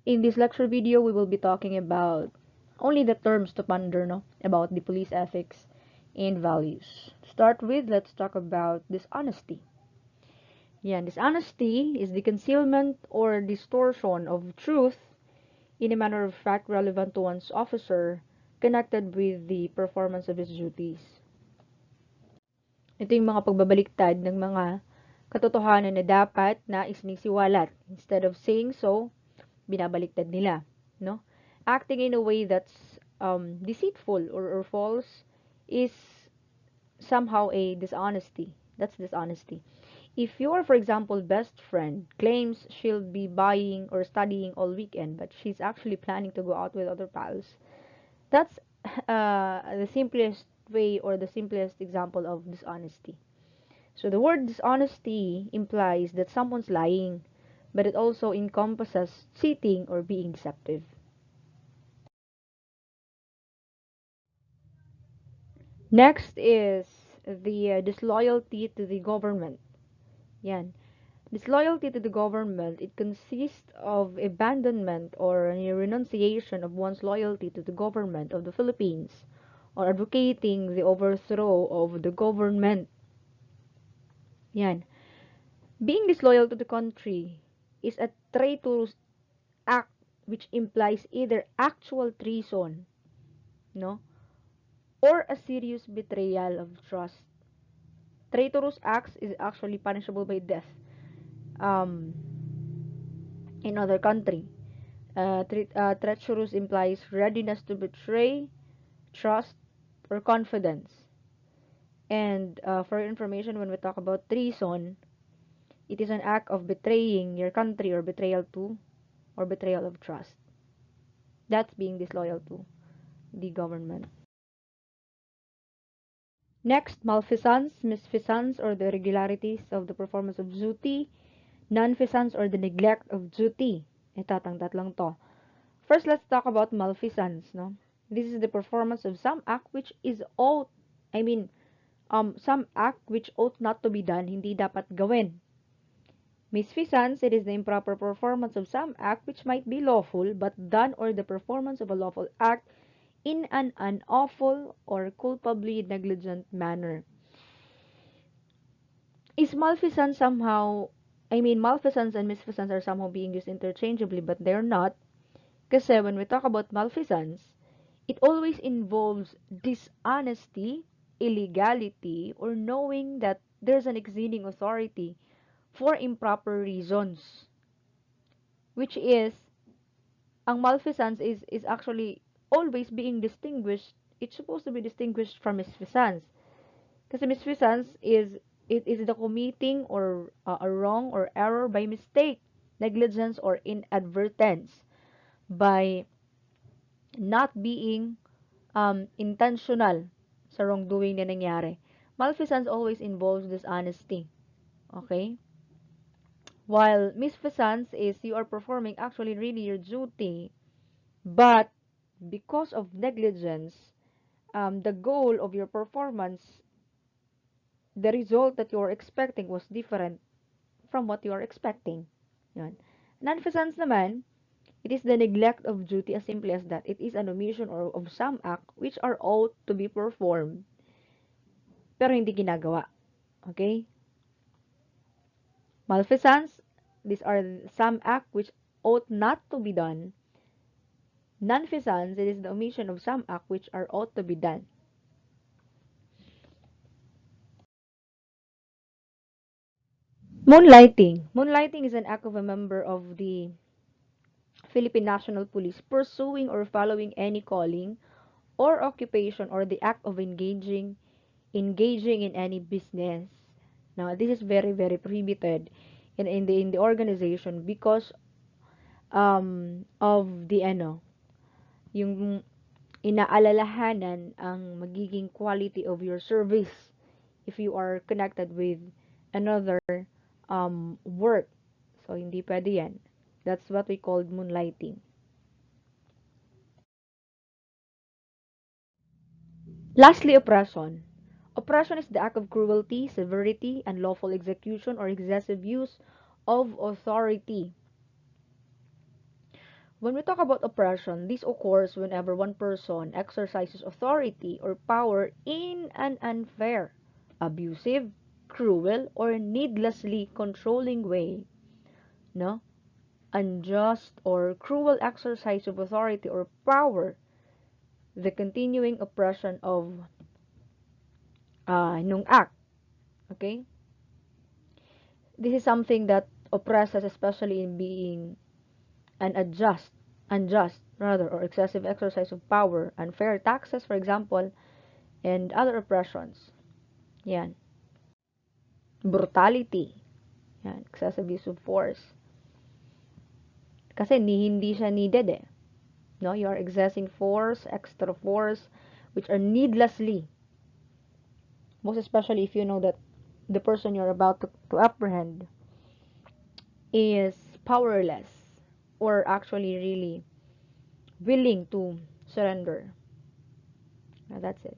In this lecture video, we will be talking about only the terms to ponder, no? About the police ethics and values. To start with, let's talk about dishonesty. Yeah, dishonesty is the concealment or distortion of truth in a manner of fact relevant to one's officer connected with the performance of his duties. Ito yung mga pagbabaliktad ng mga katotohanan na dapat na isinisiwalat. Instead of saying so, binabaliktad nila, no? Acting in a way that's deceitful or false is somehow a dishonesty. That's dishonesty. If your, for example, best friend claims she'll be buying or studying all weekend, but she's actually planning to go out with other pals, that's the simplest way or the simplest example of dishonesty. So the word dishonesty implies that someone's lying, but it also encompasses cheating or being deceptive. Next is the disloyalty to the government. Yan. Disloyalty to the government, it consists of abandonment or a renunciation of one's loyalty to the government of the Philippines or advocating the overthrow of the government. Yan. Being disloyal to the country is a traitorous act which implies either actual treason, no, or a serious betrayal of trust. Traitorous acts is actually punishable by death um, in other country. Treacherous implies readiness to betray trust or confidence. And for your information, when we talk about treason, it is an act of betraying your country or betrayal to or betrayal of trust. That's being disloyal to the government. Next, malfeasance, misfeasance, or the irregularities of the performance of duty, nonfeasance, or the neglect of duty. Itatang tatlong to. First, let's talk about malfeasance, no? This is the performance of some act which is ought, I mean, some act which ought not to be done, hindi dapat gawin. Misfeasance, it is the improper performance of some act which might be lawful, but done or the performance of a lawful act in an unlawful or culpably negligent manner. Is malfeasance somehow, I mean, malfeasance and misfeasance are somehow being used interchangeably, but they're not. Kasi when we talk about malfeasance, it always involves dishonesty, illegality, or knowing that there's an exceeding authority for improper reasons. Which is, ang malfeasance is actually always being distinguished. It's supposed to be distinguished from misfeasance. Kasi misfeasance is it is the committing or a wrong or error by mistake, negligence or inadvertence by not being intentional sa wrongdoing na nangyari. Malfeasance always involves dishonesty. Okay? While misfeasance is you are performing actually really your duty, but because of negligence, the goal of your performance, the result that you are expecting was different from what you are expecting. Yan. Nonfeasance naman, it is the neglect of duty as simple as that. It is an omission or of some act which are ought to be performed pero hindi ginagawa. Okay? Malfeasance, these are some act which ought not to be done. Nonfeasance, it is the omission of some act which are ought to be done. Moonlighting. Moonlighting is an act of a member of the Philippine National Police pursuing or following any calling or occupation or the act of engaging in any business. Now, this is very, very prohibited in the organization because of the yung inaalalahanan ang magiging quality of your service if you are connected with another work. So, hindi pwede yan. That's what we call moonlighting. Lastly, oppression. Oppression is the act of cruelty, severity, unlawful execution, or excessive use of authority. When we talk about oppression, this occurs whenever one person exercises authority or power in an unfair, abusive, cruel, or needlessly controlling way. No? Unjust or cruel exercise of authority or power, the continuing oppression of nung act. Okay? This is something that oppresses, especially in being an unjust rather, or excessive exercise of power, unfair taxes, for example, and other oppressions. Yan. Brutality. Yan. Excessive use of force. Kasi hindi siya needed eh. No, you are exerting force, extra force, which are needlessly. Most especially if you know that the person you're about to apprehend is powerless or actually really willing to surrender. Now, that's it.